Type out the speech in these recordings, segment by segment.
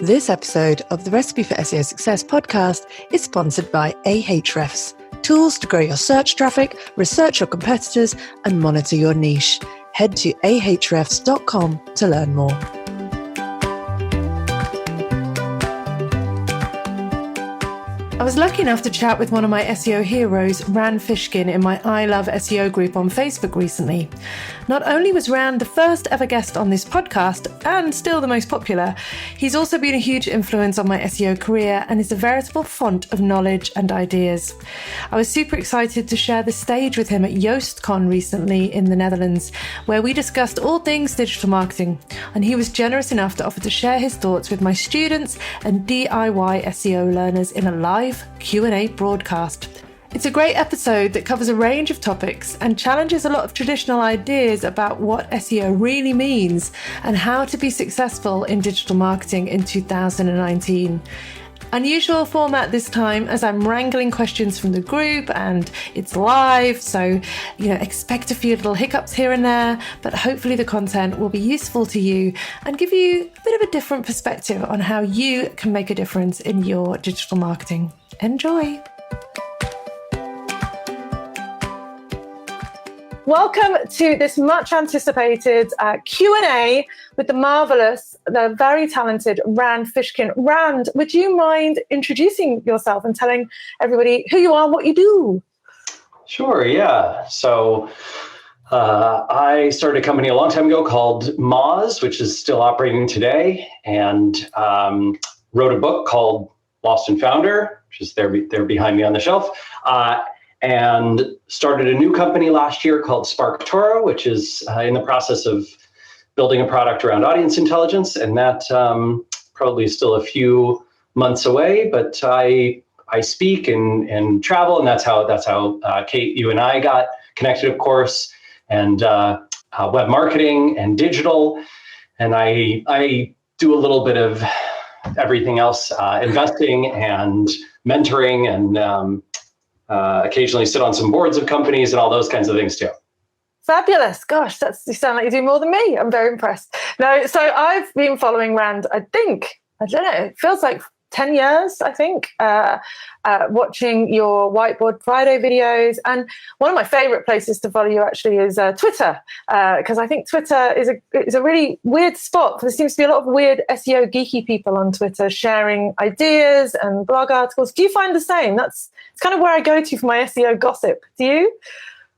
This episode of the Recipe for SEO Success podcast is sponsored by Ahrefs, tools to grow your search traffic, research your competitors, and monitor your niche. Head to ahrefs.com to learn more. I was lucky enough to chat with one of my SEO heroes, Rand Fishkin, in my I Love SEO group on Facebook recently. Not only was Rand the first ever guest on this podcast, and still the most popular, he's also been a huge influence on my SEO career and is a veritable font of knowledge and ideas. I was super excited to share the stage with him at Yoastcon recently in the Netherlands, where we discussed all things digital marketing, and he was generous enough to offer to share his thoughts with my students and DIY SEO learners in a live Q&A broadcast. It's a great episode that covers a range of topics and challenges a lot of traditional ideas about what SEO really means and how to be successful in digital marketing in 2019. Unusual format this time, as I'm wrangling questions from the group and it's live, so expect a few little hiccups here and there, but hopefully the content will be useful to you and give you a bit of a different perspective on how you can make a difference in your digital marketing. Enjoy. Welcome to this much anticipated Q&A with the marvelous, the very talented Rand Fishkin. Rand, would you mind introducing yourself and telling everybody who you are and what you do? Sure, yeah. So I started a company a long time ago called Moz, which is still operating today, and wrote a book called Lost and Founder, which is there behind me on the shelf. And started a new company last year called SparkToro, which is in the process of building a product around audience intelligence. And that probably is still a few months away, but I speak and travel, and that's how Kate, you and I got connected, of course, and web marketing and digital. And I do a little bit of everything else, investing and mentoring and occasionally sit on some boards of companies and all those kinds of things too. Fabulous. Gosh, you sound like you do more than me. I'm very impressed. No, so I've been following Rand, I don't know, it feels like 10 years, I think, watching your Whiteboard Friday videos. And one of my favorite places to follow you actually is Twitter, because I think Twitter is a really weird spot. There seems to be a lot of weird SEO geeky people on Twitter sharing ideas and blog articles. Do you find the same? It's kind of where I go to for my SEO gossip. Do you?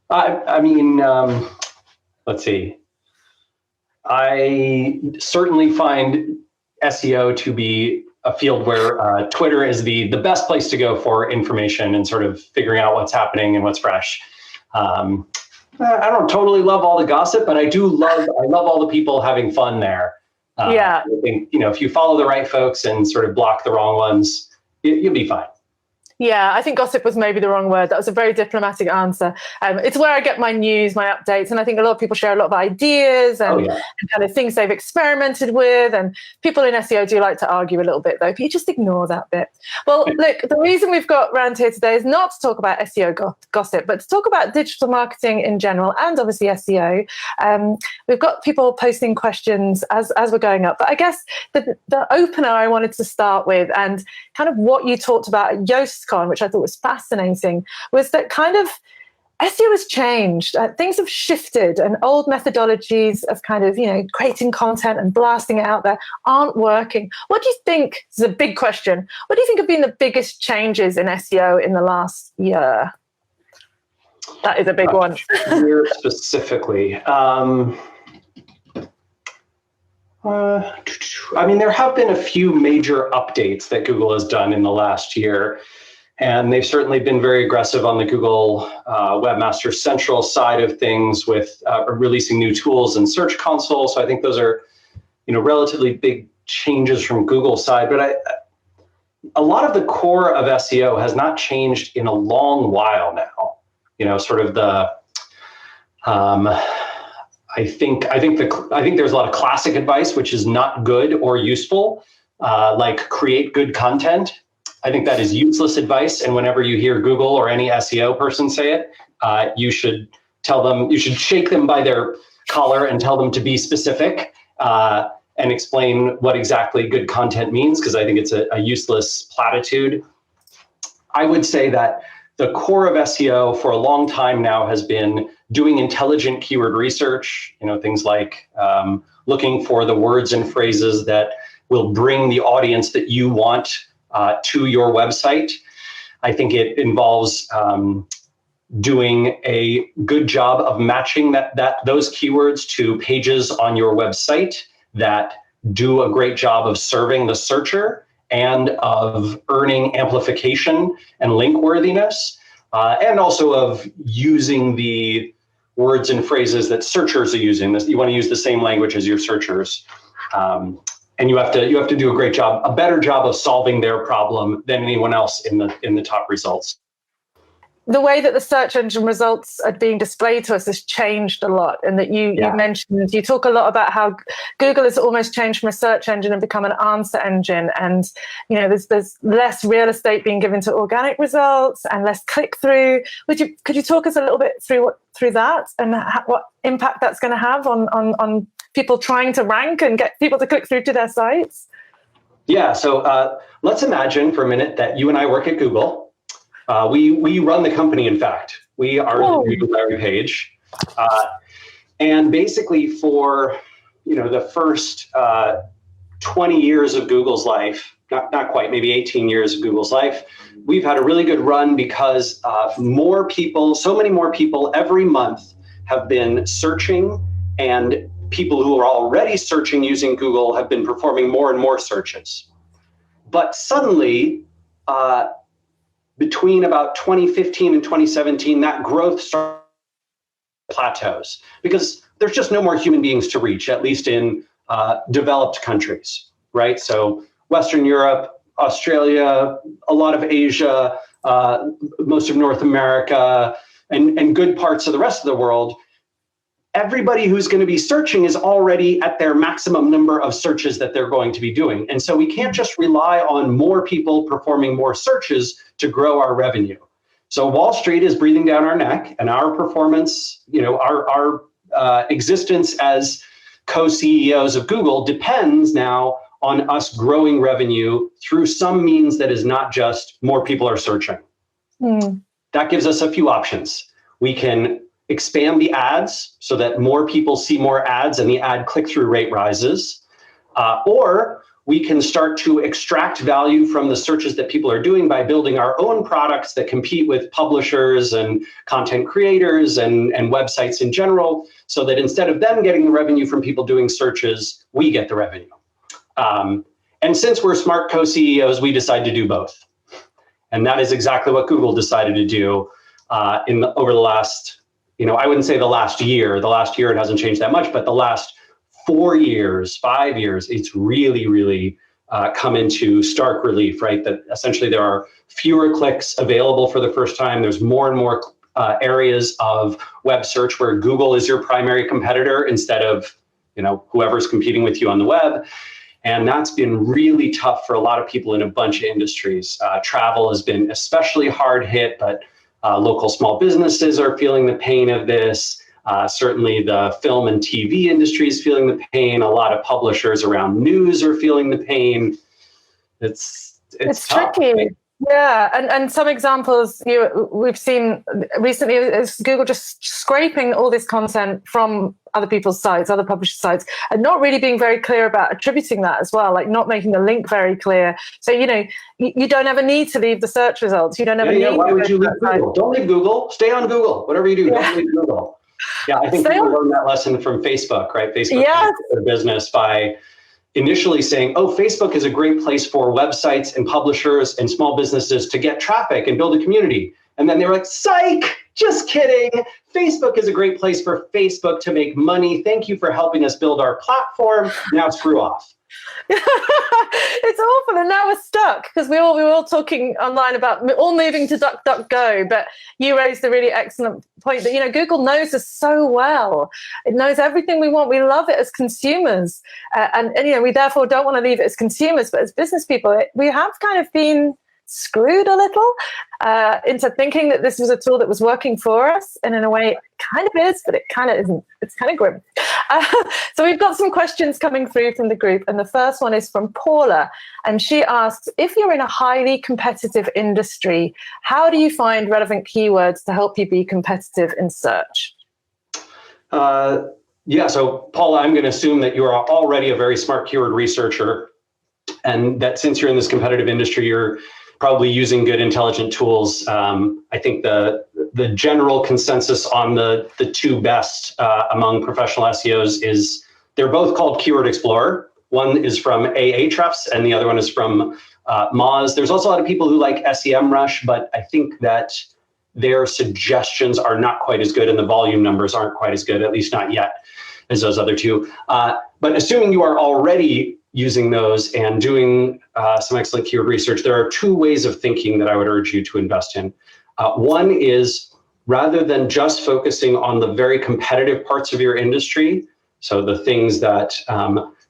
I mean, let's see. I certainly find SEO to be a field where Twitter is the best place to go for information and sort of figuring out what's happening and what's fresh. I don't totally love all the gossip, but I love all the people having fun there. Yeah. I think, if you follow the right folks and sort of block the wrong ones, you'll be fine. Yeah, I think gossip was maybe the wrong word. That was a very diplomatic answer. It's where I get my news, my updates, and I think a lot of people share a lot of ideas and kind of things they've experimented with. And people in SEO do like to argue a little bit, though, but you just ignore that bit. Well, look, the reason we've got Rand here today is not to talk about SEO gossip, but to talk about digital marketing in general and obviously SEO. We've got people posting questions as we're going up, but I guess the opener I wanted to start with, and kind of what you talked about at Yoastcon, which I thought was fascinating, was that kind of SEO has changed. Things have shifted, and old methodologies of kind of, creating content and blasting it out there aren't working. What do you think? This is a big question. What do you think have been the biggest changes in SEO in the last year? That is a big one. Here specifically. There have been a few major updates that Google has done in the last year, and they've certainly been very aggressive on the Google Webmaster Central side of things with releasing new tools and Search Console. So I think those are, relatively big changes from Google's side. But a lot of the core of SEO has not changed in a long while now. Sort of the I think there's a lot of classic advice which is not good or useful, like create good content. I think that is useless advice. And whenever you hear Google or any SEO person say it, you should shake them by their collar and tell them to be specific. and explain what exactly good content means, because I think it's a useless platitude. I would say that the core of SEO for a long time now has been doing intelligent keyword research, things like looking for the words and phrases that will bring the audience that you want to your website. I think it involves doing a good job of matching those keywords to pages on your website that do a great job of serving the searcher and of earning amplification and link worthiness, and also of using the words and phrases that searchers are using. You want to use the same language as your searchers. And you have to do a better job of solving their problem than anyone else in the top results. The way that the search engine results are being displayed to us has changed a lot, and that you mentioned, you talk a lot about how Google has almost changed from a search engine and become an answer engine, and there's less real estate being given to organic results and less click through. Could you talk us a little bit through that and what impact that's going to have on people trying to rank and get people to click through to their sites? Yeah, so let's imagine for a minute that you and I work at Google. We run the company, in fact. We are the Google Larry page. And basically for the first 20 years of Google's life, not quite, maybe 18 years of Google's life, we've had a really good run because so many more people every month have been searching, and people who are already searching using Google have been performing more and more searches. But suddenly, between about 2015 and 2017, that growth started plateaus because there's just no more human beings to reach, at least in developed countries, right? So Western Europe, Australia, a lot of Asia, most of North America, and good parts of the rest of the world. Everybody who's going to be searching is already at their maximum number of searches that they're going to be doing. And so we can't just rely on more people performing more searches to grow our revenue. So Wall Street is breathing down our neck, and our performance, our existence as co-CEOs of Google depends now on us growing revenue through some means that is not just more people are searching. That gives us a few options. We can expand the ads so that more people see more ads and the ad click-through rate rises. Or we can start to extract value from the searches that people are doing by building our own products that compete with publishers and content creators and websites in general, so that instead of them getting the revenue from people doing searches, we get the revenue. And since we're smart co-CEOs, we decide to do both. And that is exactly what Google decided to do over the last, I wouldn't say the last year. The last year, it hasn't changed that much, but the last 4 years, 5 years, it's really, really come into stark relief, right? That essentially there are fewer clicks available for the first time. There's more and more areas of web search where Google is your primary competitor instead of, whoever's competing with you on the web. And that's been really tough for a lot of people in a bunch of industries. Travel has been especially hard hit, but local small businesses are feeling the pain of this. Certainly the film and TV industry is feeling the pain. A lot of publishers around news are feeling the pain. It's tough. Tricky. Yeah, and some examples we've seen recently is Google just scraping all this content from other people's sites, other publishers' sites, and not really being very clear about attributing that as well, like not making the link very clear. So, you don't ever need to leave the search results. You don't ever need why would you leave Google? Don't leave Google. Stay on Google. Whatever you do, don't leave Google. Yeah, I think people learned that lesson from Facebook, right? Facebook their business by initially saying, Facebook is a great place for websites and publishers and small businesses to get traffic and build a community. And then they were like, psych, just kidding. Facebook is a great place for Facebook to make money. Thank you for helping us build our platform. Now screw off. It's awful, and now we're stuck because we were all talking online about all moving to DuckDuckGo. But you raised a really excellent point that Google knows us so well. It knows everything we want. We love it as consumers, and we therefore don't want to leave it as consumers. But as business people, we have kind of been screwed a little into thinking that this was a tool that was working for us, and in a way, it kind of is, but it kind of isn't. It's kind of grim. So we've got some questions coming through from the group, and the first one is from Paula, and she asks, if you're in a highly competitive industry, how do you find relevant keywords to help you be competitive in search? So Paula, I'm going to assume that you are already a very smart keyword researcher, and that since you're in this competitive industry, you're probably using good, intelligent tools. I think the general consensus on the two best among professional SEOs is they're both called Keyword Explorer. One is from Ahrefs and the other one is from Moz. There's also a lot of people who like SEMrush, but I think that their suggestions are not quite as good and the volume numbers aren't quite as good, at least not yet, as those other two. But assuming you are already using those and doing some excellent keyword research, there are two ways of thinking that I would urge you to invest in. One is, rather than just focusing on the very competitive parts of your industry, so the things that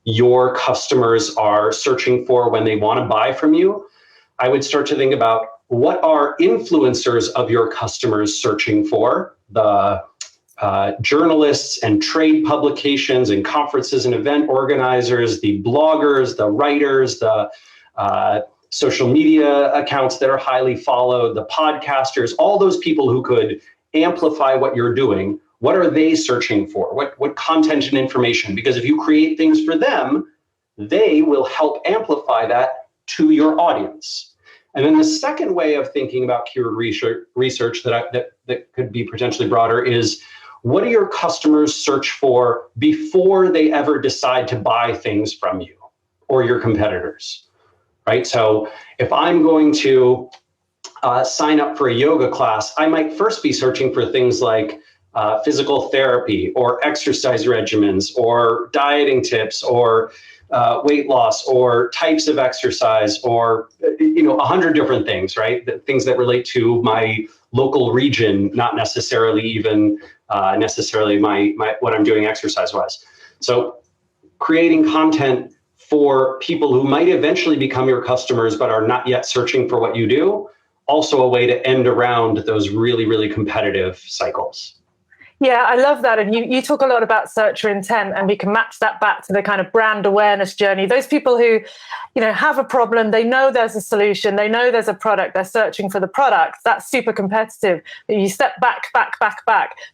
your customers are searching for when they want to buy from you, I would start to think about what are influencers of your customers searching for. The journalists and trade publications and conferences and event organizers, the bloggers, the writers, the social media accounts that are highly followed, the podcasters, all those people who could amplify what you're doing. What are they searching for? What content and information? Because if you create things for them, they will help amplify that to your audience. And then the second way of thinking about keyword research that could be potentially broader is, what do your customers search for before they ever decide to buy things from you or your competitors, right? So if I'm going to sign up for a yoga class, I might first be searching for things like physical therapy or exercise regimens or dieting tips or weight loss or types of exercise or 100 different things, right? Things that relate to my local region, not necessarily even necessarily my what I'm doing exercise-wise. So creating content for people who might eventually become your customers but are not yet searching for what you do, also a way to end around those really, really competitive cycles. Yeah, I love that. And you talk a lot about searcher intent, and we can match that back to the kind of brand awareness journey. Those people who, have a problem, they know there's a solution, they know there's a product, they're searching for the product. That's super competitive. But you step back.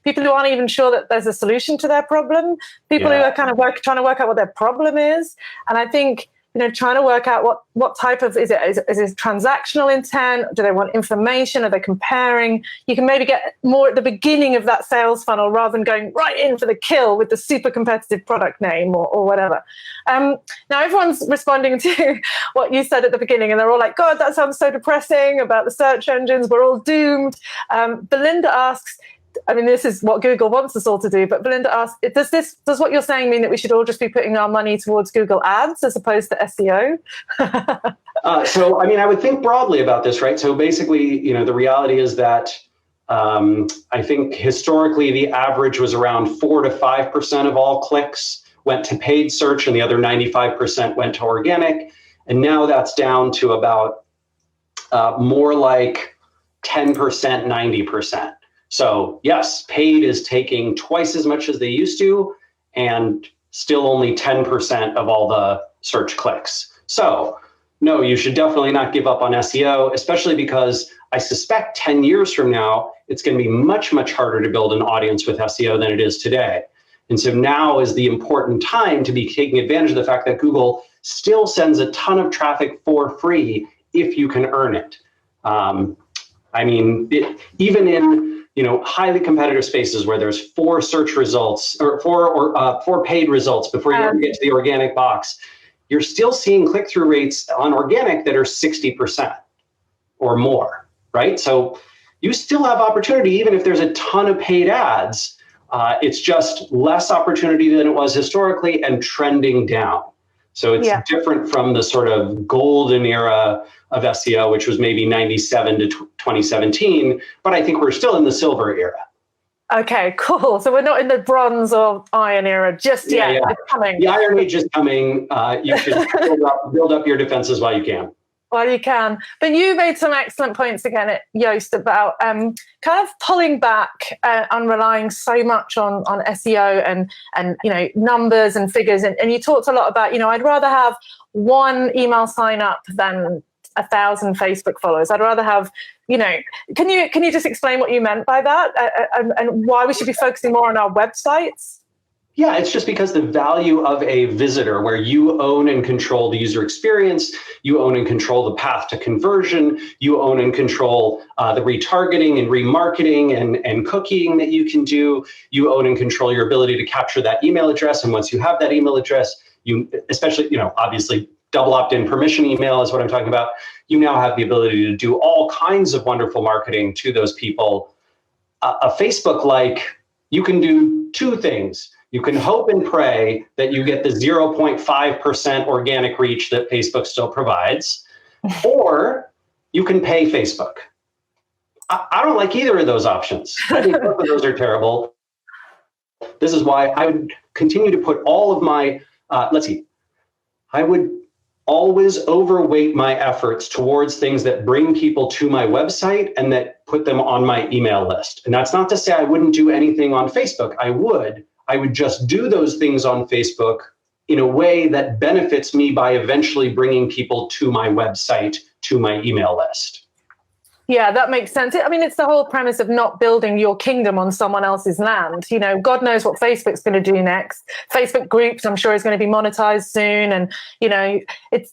People who aren't even sure that there's a solution to their problem, people who are kind of trying to work out what their problem is. And I think, trying to work out what type of, is it transactional intent? Do they want information? Are they comparing? You can maybe get more at the beginning of that sales funnel rather than going right in for the kill with the super competitive product name or whatever. Now everyone's responding to what you said at the beginning, and they're all like, God, that sounds so depressing about the search engines. We're all doomed. Belinda asks, this is what Google wants us all to do, but Belinda asks, does what you're saying mean that we should all just be putting our money towards Google Ads as opposed to SEO? I would think broadly about this, right? So basically, the reality is that I think historically the average was around 4 to 5% of all clicks went to paid search and the other 95% went to organic. And now that's down to about more like 10%, 90%. So yes, paid is taking twice as much as they used to, and still only 10% of all the search clicks. So no, you should definitely not give up on SEO, especially because I suspect 10 years from now, it's going to be much, much harder to build an audience with SEO than it is today. And so now is the important time to be taking advantage of the fact that Google still sends a ton of traffic for free if you can earn it. Even in highly competitive spaces where there's 4 search results or 4 paid results before you ever get to the organic box, you're still seeing click-through rates on organic that are 60% or more, right? So you still have opportunity even if there's a ton of paid ads. It's just less opportunity than it was historically and trending down. So it's different from the sort of golden era of SEO, which was maybe 97 to 2017, but I think we're still in the silver era. Okay, cool. So we're not in the bronze or iron era just yet. It's coming. The iron age is coming. You should build up your defenses while you can. Well, you can. But you made some excellent points again at Yoast about kind of pulling back and relying so much on SEO and numbers and figures. And you talked a lot about, I'd rather have one email sign up than 1,000 Facebook followers. I'd rather have, can you just explain what you meant by that and why we should be focusing more on our websites? Yeah, it's just because the value of a visitor, where you own and control the user experience, you own and control the path to conversion, you own and control the retargeting and remarketing and cooking that you can do, you own and control your ability to capture that email address. And once you have that email address, you, especially, obviously double opt-in permission email is what I'm talking about. You now have the ability to do all kinds of wonderful marketing to those people. A Facebook you can do two things. You can hope and pray that you get the 0.5% organic reach that Facebook still provides, or you can pay Facebook. I don't like either of those options. I think both of those are terrible. This is why I would continue to put all of my, I would always overweight my efforts towards things that bring people to my website and that put them on my email list. And that's not to say I wouldn't do anything on Facebook. I would just do those things on Facebook in a way that benefits me by eventually bringing people to my website, to my email list. Yeah, that makes sense. I mean, it's the whole premise of not building your kingdom on someone else's land. God knows what Facebook's going to do next. Facebook groups, I'm sure, is going to be monetized soon. And,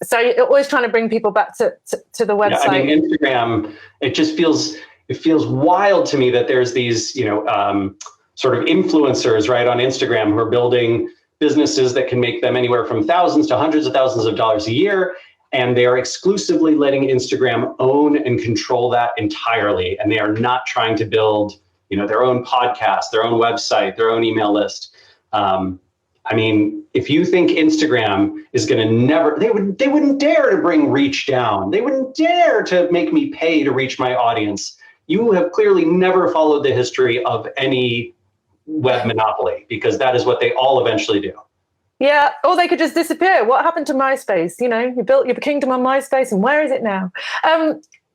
so you're always trying to bring people back to the website. Yeah, I mean, Instagram, it feels wild to me that there's these, sort of influencers, right, on Instagram who are building businesses that can make them anywhere from thousands to hundreds of thousands of dollars a year. And they are exclusively letting Instagram own and control that entirely. And they are not trying to build, their own podcast, their own website, their own email list. I mean, if you think Instagram is going to they wouldn't dare to bring reach down. They wouldn't dare to make me pay to reach my audience. You have clearly never followed the history of any web monopoly, because that is what they all eventually do. Yeah, or they could just disappear. What happened to MySpace? You built your kingdom on MySpace, and where is it now?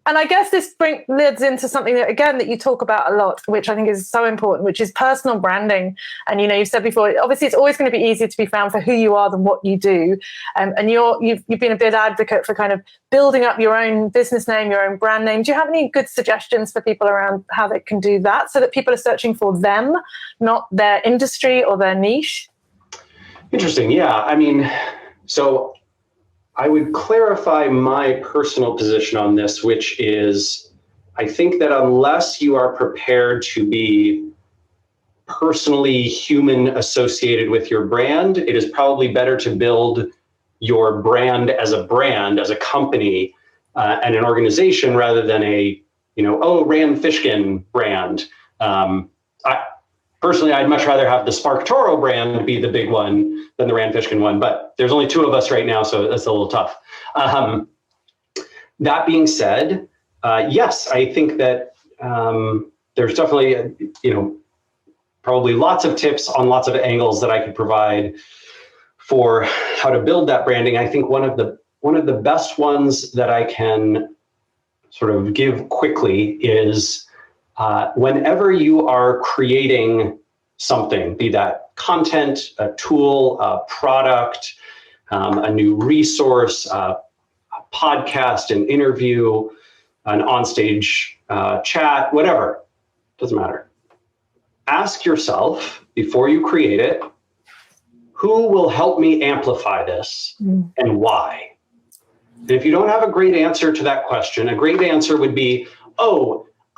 And I guess this leads into something that you talk about a lot, which I think is so important, which is personal branding. And, you've said before, obviously it's always going to be easier to be found for who you are than what you do. And you've been a big advocate for kind of building up your own business name, your own brand name. Do you have any good suggestions for people around how they can do that so that people are searching for them, not their industry or their niche? Interesting. Yeah. I mean, so I would clarify my personal position on this, which is, I think that unless you are prepared to be personally human associated with your brand, it is probably better to build your brand as a company and an organization rather than a, Rand Fishkin brand. Personally, I'd much rather have the SparkToro brand be the big one than the Rand Fishkin one, but there's only two of us right now, so that's a little tough. That being said, yes, I think that there's definitely, probably lots of tips on lots of angles that I could provide for how to build that branding. I think one of the best ones that I can sort of give quickly is whenever you are creating something, be that content, a tool, a product, a new resource, a podcast, an interview, an onstage chat, whatever, doesn't matter. Ask yourself before you create it, who will help me amplify this and why? And if you don't have a great answer to that question, a great answer would be,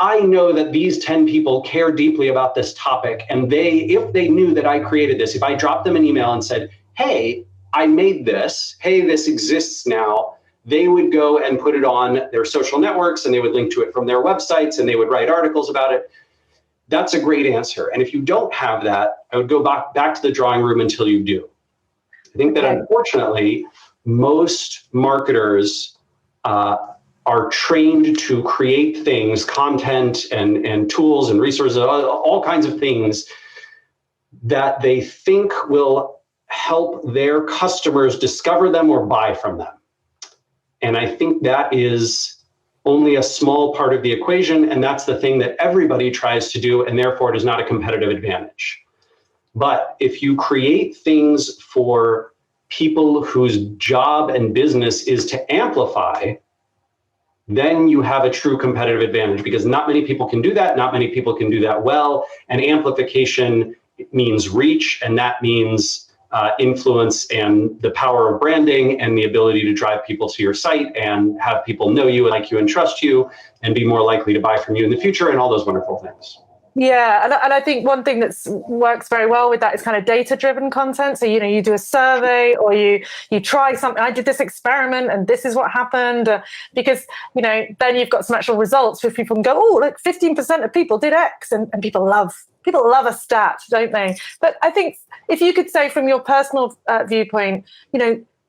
I know that these 10 people care deeply about this topic, and if they knew that I created this, if I dropped them an email and said, hey, I made this, hey, this exists now, they would go and put it on their social networks, and they would link to it from their websites, and they would write articles about it. That's a great answer. And if you don't have that, I would go back to the drawing room until you do. I think that unfortunately, most marketers are trained to create things, content and tools and resources, all kinds of things that they think will help their customers discover them or buy from them. And I think that is only a small part of the equation, and that's the thing that everybody tries to do, and therefore it is not a competitive advantage. But if you create things for people whose job and business is to amplify, then you have a true competitive advantage, because not many people can do that. Not many people can do that well. And amplification means reach, and that means influence and the power of branding and the ability to drive people to your site and have people know you and like you and trust you and be more likely to buy from you in the future, and all those wonderful things. Yeah, and I think one thing that works very well with that is kind of data-driven content. So, you do a survey or you try something. I did this experiment and this is what happened, because, then you've got some actual results where people can go, oh, look, 15% of people did X, and people love a stat, don't they? But I think if you could say from your personal viewpoint,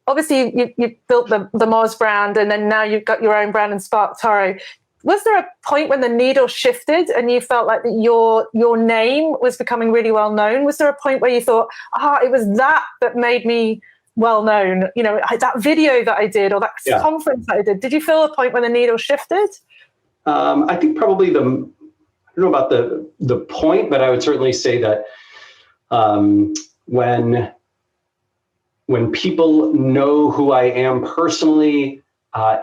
obviously you built the Moz brand, and then now you've got your own brand in SparkToro. Was there a point when the needle shifted and you felt like that your name was becoming really well known? Was there a point where you thought, it was that made me well known? That video that I did, or that conference that I did. Did you feel a point when the needle shifted? I think probably I don't know about the point, but I would certainly say that when people know who I am personally,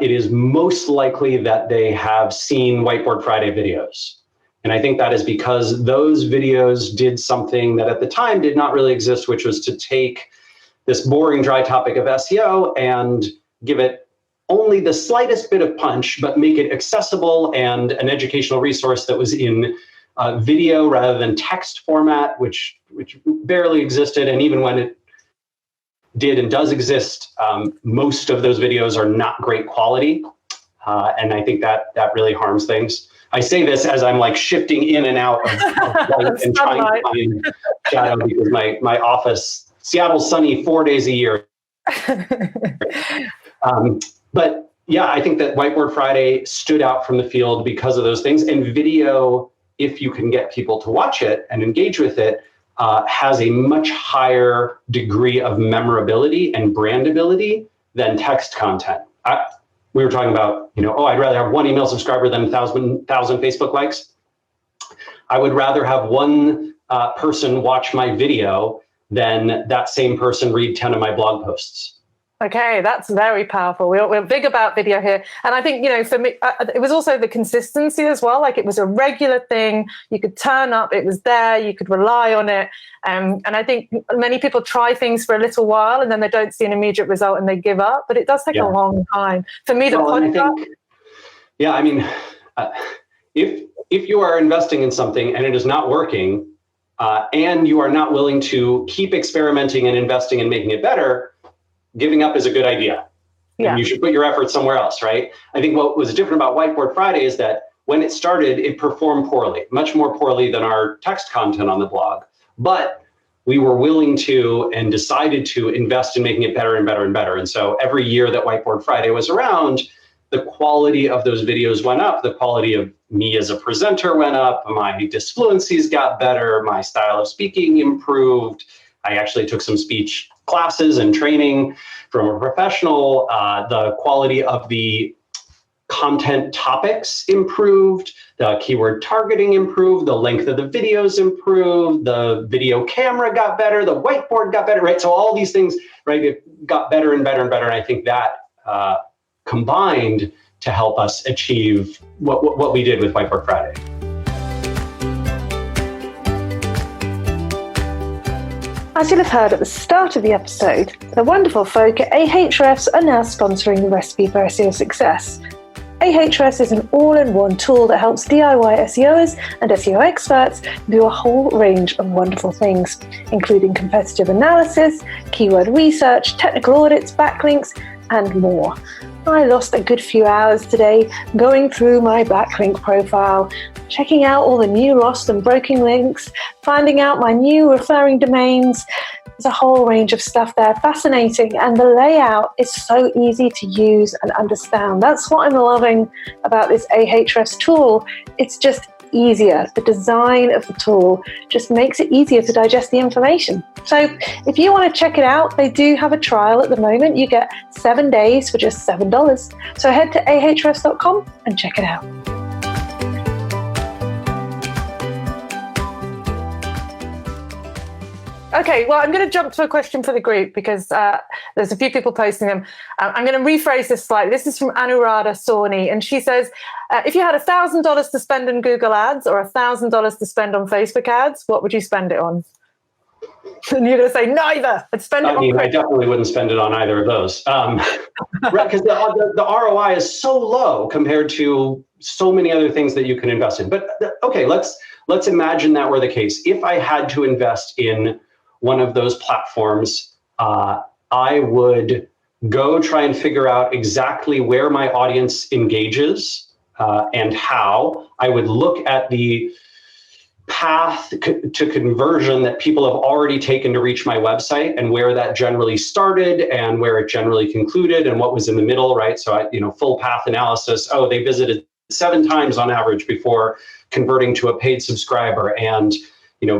it is most likely that they have seen Whiteboard Friday videos. And I think that is because those videos did something that at the time did not really exist, which was to take this boring, dry topic of SEO and give it only the slightest bit of punch, but make it accessible and an educational resource that was in video rather than text format, which barely existed. And even when it did and does exist, most of those videos are not great quality. And I think that really harms things. I say this as I'm like shifting in and out of light and trying to find shadow, because my office, Seattle's sunny 4 days a year. But yeah, I think that Whiteboard Friday stood out from the field because of those things. And video, if you can get people to watch it and engage with it, has a much higher degree of memorability and brandability than text content. We were talking about, I'd rather have one email subscriber than 1,000 Facebook likes. I would rather have one person watch my video than that same person read 10 of my blog posts. Okay, that's very powerful. We're big about video here. And I think, for me, it was also the consistency as well. Like, it was a regular thing. You could turn up, it was there, you could rely on it. And I think many people try things for a little while and then they don't see an immediate result and they give up. But it does take a long time. For me, if you are investing in something and it is not working, and you are not willing to keep experimenting and investing and making it better, giving up is a good idea. And you should put your efforts somewhere else, right? I think what was different about Whiteboard Friday is that when it started, it performed poorly, much more poorly than our text content on the blog. But we were willing to and decided to invest in making it better and better and better. And so every year that Whiteboard Friday was around, the quality of those videos went up. The quality of me as a presenter went up. My disfluencies got better. My style of speaking improved. I actually took some speech classes and training from a professional. The quality of the content topics improved. The keyword targeting improved. The length of the videos improved. The video camera got better. The whiteboard got better, right? So all these things, right, it got better and better and better. And I think that combined to help us achieve what we did with Whiteboard Friday. As you'll have heard at the start of the episode, the wonderful folk at Ahrefs are now sponsoring the Recipe for SEO Success. Ahrefs is an all-in-one tool that helps DIY SEOs and SEO experts do a whole range of wonderful things, including competitive analysis, keyword research, technical audits, backlinks, and more. I lost a good few hours today going through my backlink profile, checking out all the new lost and broken links, finding out my new referring domains. There's a whole range of stuff there, fascinating, and the layout is so easy to use and understand. That's what I'm loving about this Ahrefs tool. It's just easier. The design of the tool just makes it easier to digest the information. So if you want to check it out, they do have a trial at the moment. You get 7 days for just $7. So head to ahrefs.com and check it out. Okay, well, I'm going to jump to a question for the group because there's a few people posting them. I'm going to rephrase this slightly. This is from Anuradha Sawhney, and she says, if you had $1,000 to spend on Google ads or $1,000 to spend on Facebook ads, what would you spend it on? And you're going to say neither. I'd spend it on I definitely wouldn't spend it on either of those. Right, because the ROI is so low compared to so many other things that you can invest in. But okay, let's imagine that were the case. If I had to invest in one of those platforms, I would go try and figure out exactly where my audience engages and how. I would look at the path to conversion that people have already taken to reach my website and where that generally started and where it generally concluded and what was in the middle, right? So full path analysis. Oh, they visited 7 times on average before converting to a paid subscriber, and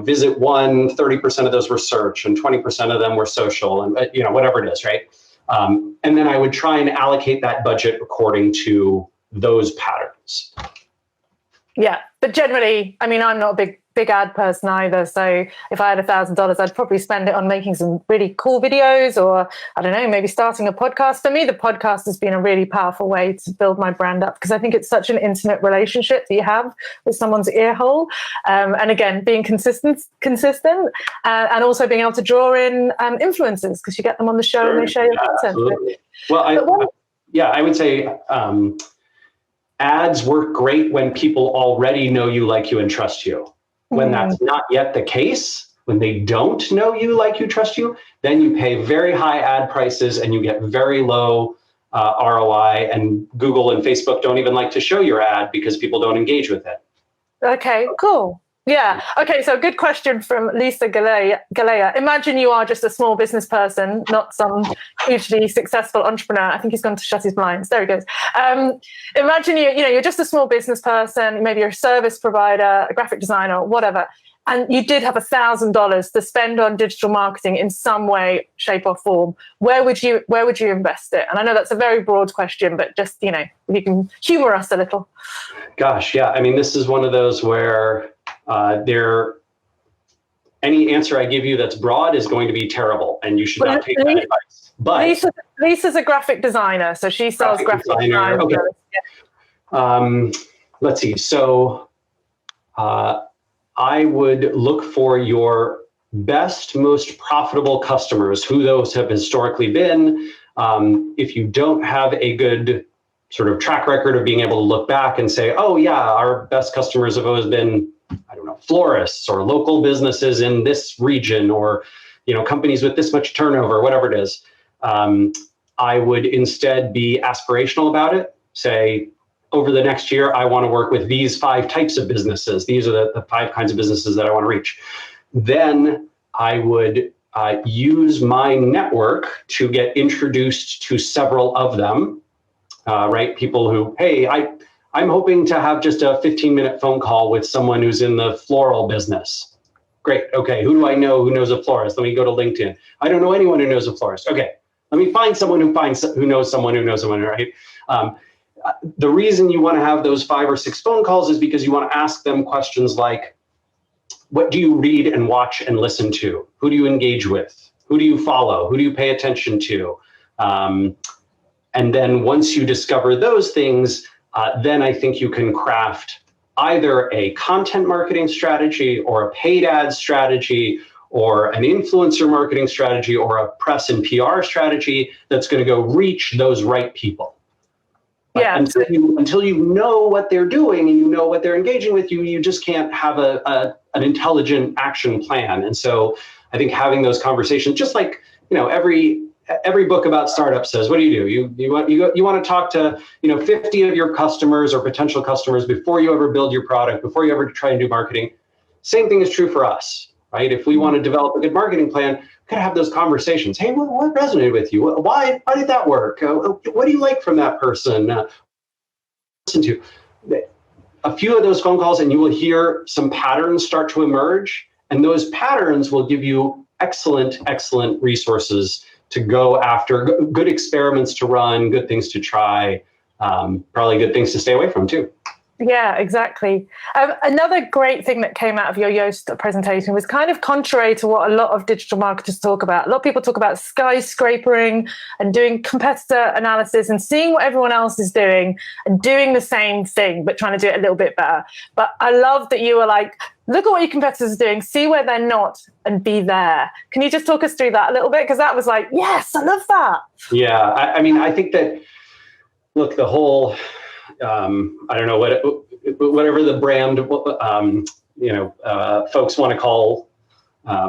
visit 30% of those were search and 20% of them were social, and whatever it is, right? And then I would try and allocate that budget according to those patterns. Yeah, but generally, I'm not a big ad person either. So if I had $1,000, I'd probably spend it on making some really cool videos, or I don't know, maybe starting a podcast. For me, the podcast has been a really powerful way to build my brand up because I think it's such an intimate relationship that you have with someone's ear hole. And again, being consistent, and also being able to draw in influencers because you get them on the show and they share your content. Absolutely. Well, I would say ads work great when people already know you, like you, and trust you. When that's not yet the case, when they don't know you, like you, trust you, then you pay very high ad prices and you get very low ROI. And Google and Facebook don't even like to show your ad because people don't engage with it. Okay, cool. Yeah. Okay. So good question from Lisa Galea. Imagine you are just a small business person, not some hugely successful entrepreneur. I think he's gone to shut his blinds. There he goes. Imagine you're just a small business person. Maybe you're a service provider, a graphic designer, whatever. And you did have $1,000 to spend on digital marketing in some way, shape or form. Where would you invest it? And I know that's a very broad question, but just, if you can humor us a little. Gosh. Yeah. This is one of those where any answer I give you that's broad is going to be terrible, and you should not take that advice. But Lisa's a graphic designer, so she sells graphic design. Okay. Yeah. Let's see. So I would look for your best, most profitable customers, who those have historically been. If you don't have a good sort of track record of being able to look back and say, oh yeah, our best customers have always been, I don't know, florists or local businesses in this region, or companies with this much turnover, whatever it is. I would instead be aspirational about it. Say, over the next year, I want to work with these 5 types of businesses. These are the 5 kinds of businesses that I want to reach. Then I would use my network to get introduced to several of them, right? People who, hey, I'm hoping to have just a 15-minute phone call with someone who's in the floral business. Great. Okay. Who do I know who knows a florist? Let me go to LinkedIn. I don't know anyone who knows a florist. Okay. Let me find someone who knows someone who knows someone, right? The reason you want to have those 5 or 6 phone calls is because you want to ask them questions like, what do you read and watch and listen to? Who do you engage with? Who do you follow? Who do you pay attention to? And then once you discover those things, then I think you can craft either a content marketing strategy or a paid ad strategy or an influencer marketing strategy or a press and PR strategy that's going to go reach those right people. Yeah. Until you know what they're doing and you know what they're engaging with, you just can't have an intelligent action plan. And so I think having those conversations, just like every book about startups says, what do? You want to talk to 50 of your customers or potential customers before you ever build your product, before you ever try and do marketing. Same thing is true for us, right? If we want to develop a good marketing plan, we gotta have those conversations. Hey, what resonated with you? Why did that work? What do you like from that person? Listen to. a few of those phone calls and you will hear some patterns start to emerge. And those patterns will give you excellent, excellent resources to go after, good experiments to run, good things to try, probably good things to stay away from too. Yeah, exactly. Another great thing that came out of your Yoast presentation was kind of contrary to what a lot of digital marketers talk about. A lot of people talk about skyscrapering and doing competitor analysis and seeing what everyone else is doing and doing the same thing, but trying to do it a little bit better. But I love that you were like, look at what your competitors are doing, see where they're not, and be there. Can you just talk us through that a little bit? Because that was like, yes, I love that. Yeah, I mean, I think that, look, the whole... I don't know whatever the brand, folks want to call,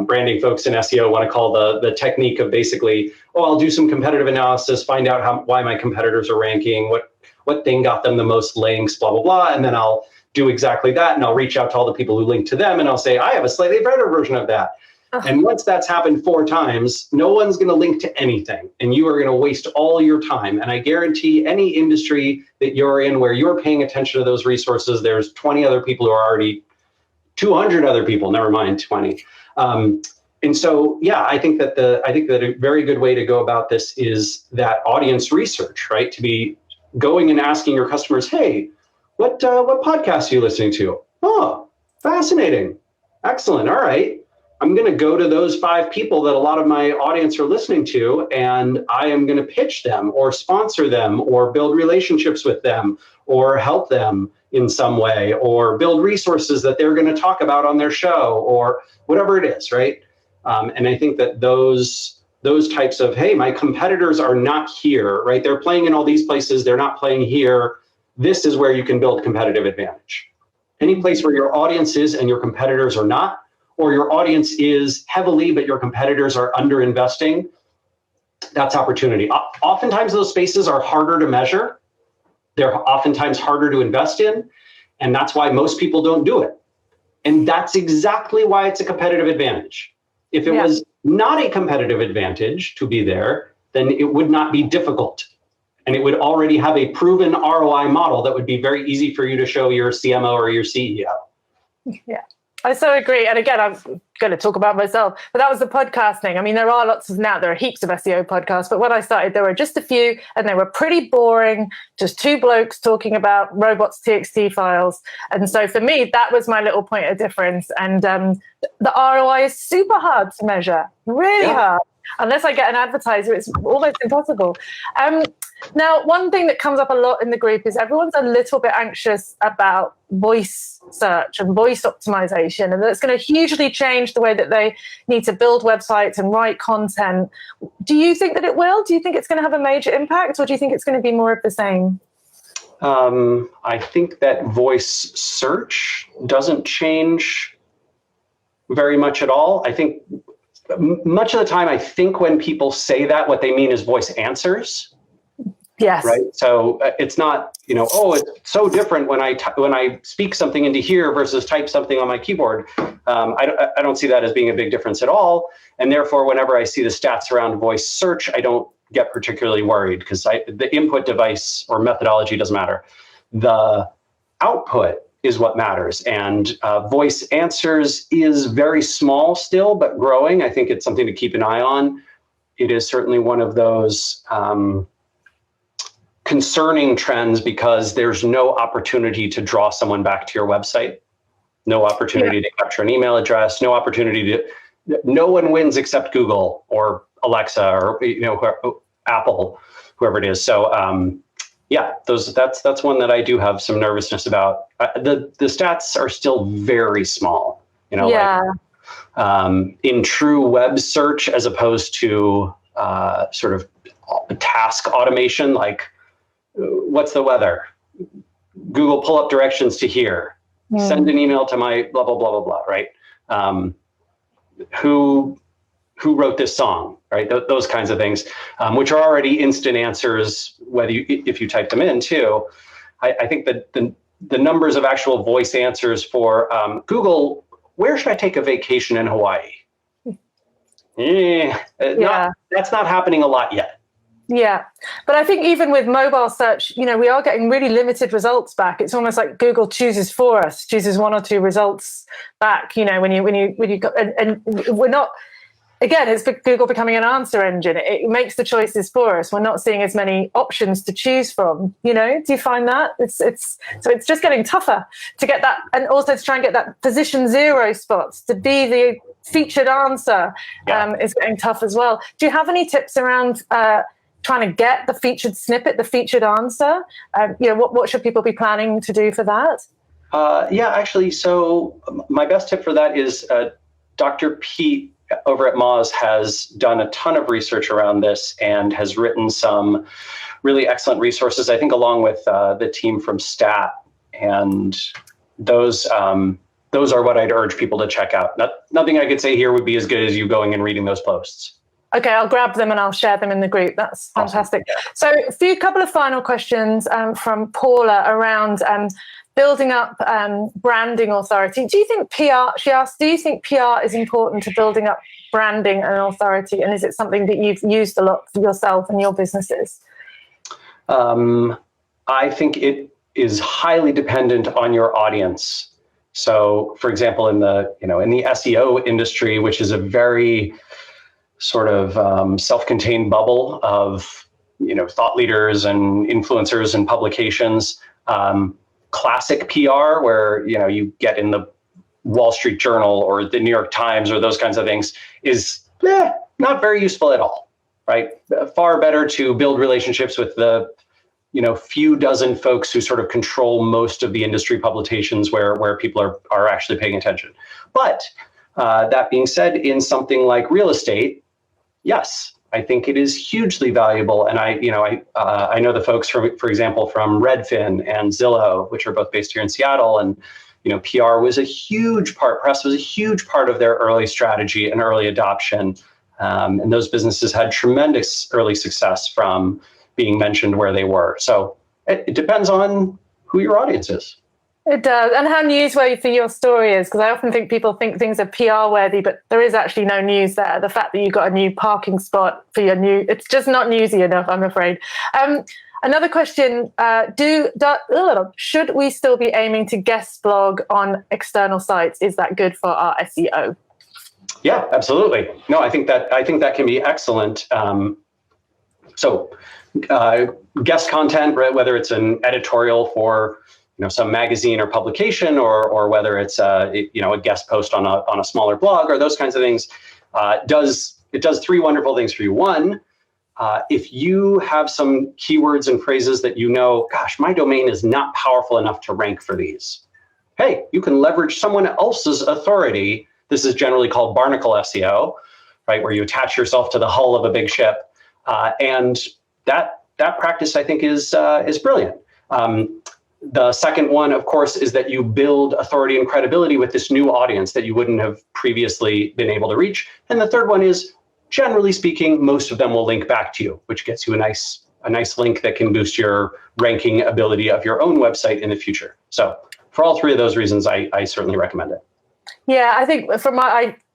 branding folks in SEO want to call the technique of basically, I'll do some competitive analysis, find out why my competitors are ranking, what thing got them the most links, blah, blah, blah. And then I'll do exactly that. And I'll reach out to all the people who link to them. And I'll say, I have a slightly better version of that. And once that's happened 4 times, no one's going to link to anything, and you are going to waste all your time. And I guarantee any industry that you're in where you're paying attention to those resources, there's 20 other people who are already 200 other people, never mind 20. And so, yeah, I think that a very good way to go about this is that audience research, right? To be going and asking your customers, hey, what podcast are you listening to? Oh, fascinating. Excellent. All right. I'm going to go to those 5 people that a lot of my audience are listening to, and I am going to pitch them or sponsor them or build relationships with them or help them in some way or build resources that they're going to talk about on their show or whatever it is, right? And I think that those types of, hey, my competitors are not here, right? They're playing in all these places. They're not playing here. This is where you can build competitive advantage. Any place where your audience is and your competitors are not, or your audience is heavily, but your competitors are under-investing, that's opportunity. Oftentimes those spaces are harder to measure. They're oftentimes harder to invest in, and that's why most people don't do it. And that's exactly why it's a competitive advantage. If it was not a competitive advantage to be there, then it would not be difficult. And it would already have a proven ROI model that would be very easy for you to show your CMO or your CEO. Yeah. I so agree. And again, I'm going to talk about myself, but that was the podcast thing. I mean, there are lots of now, there are heaps of SEO podcasts, but when I started, there were just a few and they were pretty boring, just 2 blokes talking about robots, TXT files. And so for me, that was my little point of difference. And the ROI is super hard to measure, really hard. Unless I get an advertiser, it's almost impossible. Now, one thing that comes up a lot in the group is everyone's a little bit anxious about voice search and voice optimization, and that's going to hugely change the way that they need to build websites and write content. Do you think that it will? Do you think it's going to have a major impact, or do you think it's going to be more of the same? I think that voice search doesn't change very much at all. I think much of the time, I think when people say that, what they mean is voice answers. Yes. Right. So it's not, it's so different when I speak something into here versus type something on my keyboard. I don't see that as being a big difference at all. And therefore, whenever I see the stats around voice search, I don't get particularly worried because the input device or methodology doesn't matter. The output is what matters. And voice answers is very small still, but growing. I think it's something to keep an eye on. It is certainly one of those concerning trends because there's no opportunity to draw someone back to your website, no opportunity to capture an email address, no opportunity no one wins except Google or Alexa or Apple, whoever it is. So that's one that I do have some nervousness about. The stats are still very small, in true web search as opposed to sort of task automation, like what's the weather? Google pull up directions to here. Send an email to my blah, blah, blah, blah, blah, right? Who wrote this song, right? Those kinds of things, which are already instant answers, if you type them in too. I think that the numbers of actual voice answers for Google, where should I take a vacation in Hawaii? That's not happening a lot yet. Yeah. But I think even with mobile search, we are getting really limited results back. It's almost like Google chooses for us, chooses one or two results back, when you go, and we're not, again, it's Google becoming an answer engine. It makes the choices for us. We're not seeing as many options to choose from. Do you find that? So it's just getting tougher to get that, and also to try and get that position 0 spots, to be the featured answer is getting tough as well. Do you have any tips around trying to get the featured snippet, the featured answer? What should people be planning to do for that? Actually, so my best tip for that is Dr. Pete over at Moz has done a ton of research around this and has written some really excellent resources, I think, along with the team from Stat. And those are what I'd urge people to check out. Nothing I could say here would be as good as you going and reading those posts. Okay, I'll grab them and I'll share them in the group. That's fantastic. Awesome. So a couple of final questions from Paula around building up branding authority. Do you think PR, she asked, do you think PR is important to building up branding and authority? And is it something that you've used a lot for yourself and your businesses? I think it is highly dependent on your audience. So for example, in the SEO industry, which is a very sort of self-contained bubble of, thought leaders and influencers and publications, classic PR where, you get in the Wall Street Journal or the New York Times or those kinds of things is not very useful at all, right? Far better to build relationships with the, few dozen folks who sort of control most of the industry publications where people are actually paying attention. But that being said, in something like real estate, yes, I think it is hugely valuable. And I know the folks for example, from Redfin and Zillow, which are both based here in Seattle. And, PR was a huge part, press was a huge part of their early strategy and early adoption. And those businesses had tremendous early success from being mentioned where they were. So it depends on who your audience is. It does. And how newsworthy for your story is, because I often think people think things are PR worthy, but there is actually no news there. The fact that you got a new parking spot for your it's just not newsy enough, I'm afraid. Another question, should we still be aiming to guest blog on external sites? Is that good for our SEO? Yeah, absolutely. No, I think that can be excellent. Guest content, whether it's an editorial for some magazine or publication, or whether it's a guest post on a smaller blog or those kinds of things, does 3 wonderful things for you. One, if you have some keywords and phrases that gosh, my domain is not powerful enough to rank for these. Hey, you can leverage someone else's authority. This is generally called barnacle SEO, right, where you attach yourself to the hull of a big ship, and that practice I think is brilliant. The second one, of course, is that you build authority and credibility with this new audience that you wouldn't have previously been able to reach. And the third one is, generally speaking, most of them will link back to you, which gets you a nice link that can boost your ranking ability of your own website in the future. So for all 3 of those reasons, I certainly recommend it. Yeah, I think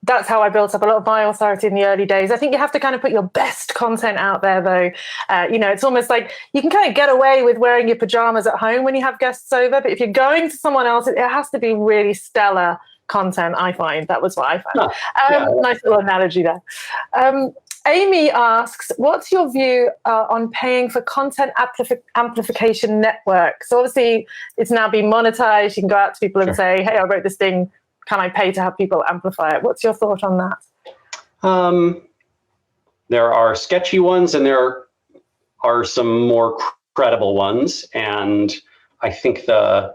that's how I built up a lot of my authority in the early days. I think you have to kind of put your best content out there, though. It's almost like you can kind of get away with wearing your pajamas at home when you have guests over, but if you're going to someone else, it has to be really stellar content, I find. That was what I found. Nice little analogy there. Amy asks, what's your view on paying for content amplification network? So obviously it's now been monetized. You can go out to people and say, hey, I wrote this thing. Can I pay to have people amplify it? What's your thought on that? There are sketchy ones and there are some more credible ones. And I think by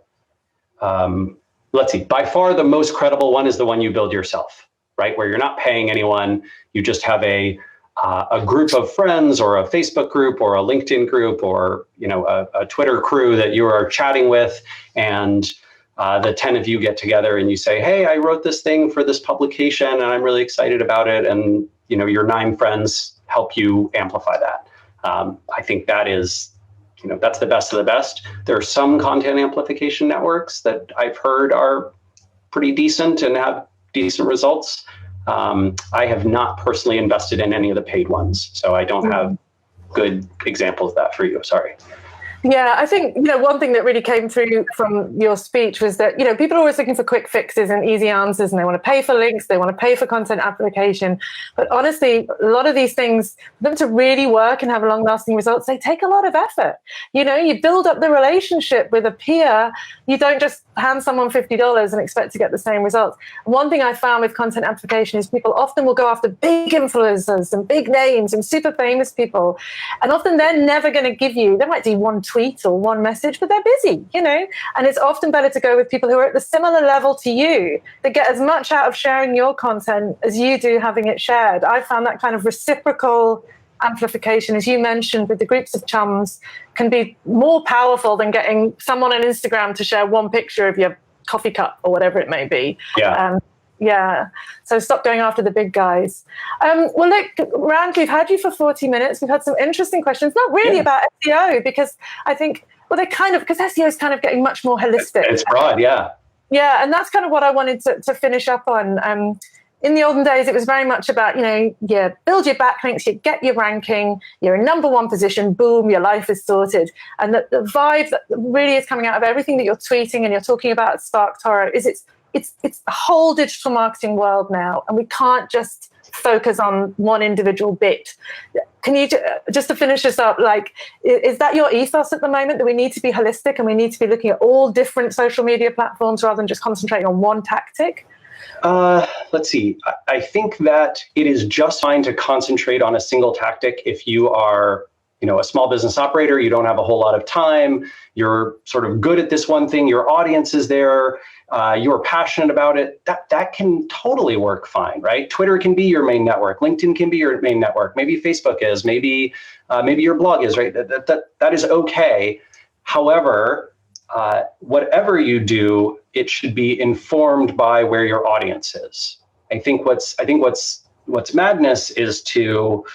far the most credible one is the one you build yourself, right? Where you're not paying anyone. You just have a group of friends or a Facebook group or a LinkedIn group or, a Twitter crew that you are chatting with, and the 10 of you get together and you say, hey, I wrote this thing for this publication and I'm really excited about it. And, your 9 friends help you amplify that. I think that is, that's the best of the best. There are some content amplification networks that I've heard are pretty decent and have decent results. I have not personally invested in any of the paid ones, so I don't have good examples of that for you. Sorry. Yeah, I think, one thing that really came through from your speech was that, people are always looking for quick fixes and easy answers, and they want to pay for links, they want to pay for content amplification. But honestly, a lot of these things, for them to really work and have long-lasting results, they take a lot of effort. You build up the relationship with a peer. You don't just hand someone $50 and expect to get the same results. One thing I found with content amplification is people often will go after big influencers and big names and super famous people. And often they're never going to give you, they might do one tweet or one message, but they're busy, and it's often better to go with people who are at the similar level to you, that get as much out of sharing your content as you do having it shared. I found that kind of reciprocal amplification, as you mentioned, with the groups of chums, can be more powerful than getting someone on Instagram to share one picture of your coffee cup or whatever it may be. Yeah. So stop going after the big guys. Well, look, Rand, we've had you for 40 minutes. We've had some interesting questions, not really about SEO, because I think, because SEO is kind of getting much more holistic. It's broad, yeah. Yeah, and that's kind of what I wanted to finish up on. In the olden days, it was very much about, you build your backlinks, you get your ranking, you're in number one position, boom, your life is sorted. And the vibe that really is coming out of everything that you're tweeting and you're talking about at SparkToro is it's a whole digital marketing world now, and we can't just focus on one individual bit. Can you, just to finish this up, is that your ethos at the moment, that we need to be holistic and we need to be looking at all different social media platforms rather than just concentrating on one tactic? Let's see. I think that it is just fine to concentrate on a single tactic if you are, a small business operator, you don't have a whole lot of time, you're sort of good at this one thing, your audience is there, you're passionate about it, that can totally work fine, right? Twitter can be your main network, LinkedIn can be your main network, maybe Facebook is, maybe your blog is, right? That is okay. However, whatever you do, it should be informed by where your audience is. I think what's madness is to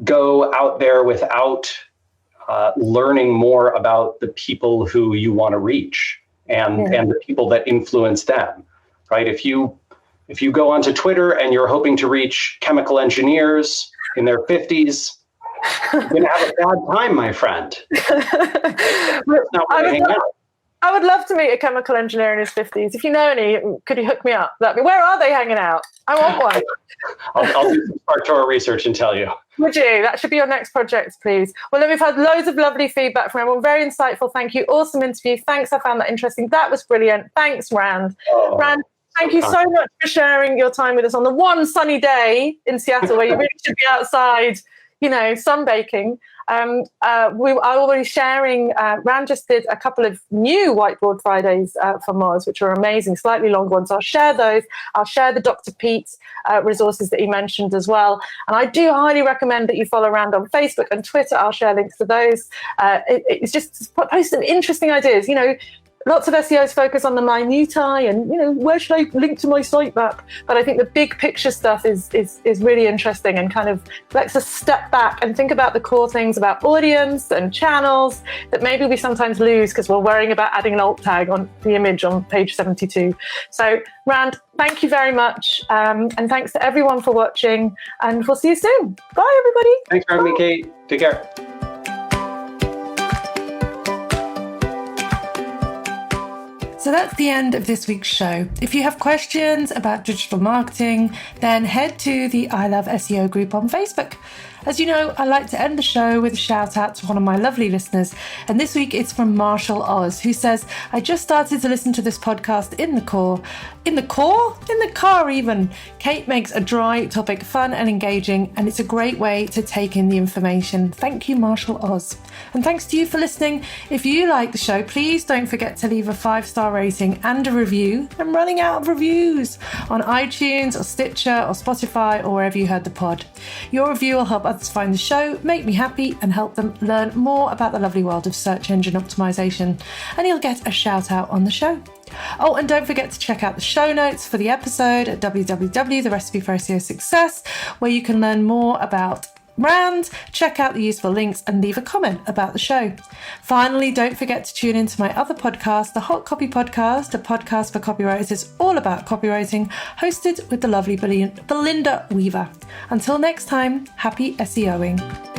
go out there without learning more about the people who you want to reach and the people that influence them, right? If you go onto Twitter and you're hoping to reach chemical engineers in their 50s, you're going to have a bad time, my friend. I would love to meet a chemical engineer in his 50s. If you know any, could you hook me up? Where are they hanging out? I want one. I'll do some SparkToro research and tell you. Would you? That should be your next project, please. Well, we've had loads of lovely feedback from everyone. Very insightful. Thank you. Awesome interview. Thanks. I found that interesting. That was brilliant. Thanks, Rand. Rand, thank you so much for sharing your time with us on the one sunny day in Seattle where you really should be outside, sunbaking. I will be sharing, Rand just did a couple of new Whiteboard Fridays for Moz, which are amazing, slightly longer ones. I'll share those. I'll share the Dr. Pete's resources that he mentioned as well. And I do highly recommend that you follow Rand on Facebook and Twitter. I'll share links to those. It's just post some interesting ideas. Lots of SEOs focus on the minutiae and, where should I link to my sitemap? But I think the big picture stuff is really interesting and kind of lets us step back and think about the core things about audience and channels that maybe we sometimes lose because we're worrying about adding an alt tag on the image on page 72. So, Rand, thank you very much. And thanks to everyone for watching. And we'll see you soon. Bye, everybody. Thanks for having me, Kate. Take care. So that's the end of this week's show. If you have questions about digital marketing, then head to the I Love SEO group on Facebook. As you know, I like to end the show with a shout out to one of my lovely listeners. And this week it's from Marshall Oz, who says, I just started to listen to this podcast in the car even. Kate makes a dry topic fun and engaging, and it's a great way to take in the information. Thank you, Marshall Oz. And thanks to you for listening. If you like the show, please don't forget to leave a 5-star rating and a review. I'm running out of reviews on iTunes or Stitcher or Spotify or wherever you heard the pod. Your review will help others find the show, make me happy, and help them learn more about the lovely world of search engine optimization. And you'll get a shout out on the show. Oh, and don't forget to check out the show notes for the episode at www.therecipeforseo success, where you can learn more about brand, check out the useful links, and leave a comment about the show. Finally, don't forget to tune into my other podcast, the Hot Copy Podcast, a podcast for copywriters all about copywriting, hosted with the lovely Belinda Weaver. Until next time, happy SEOing.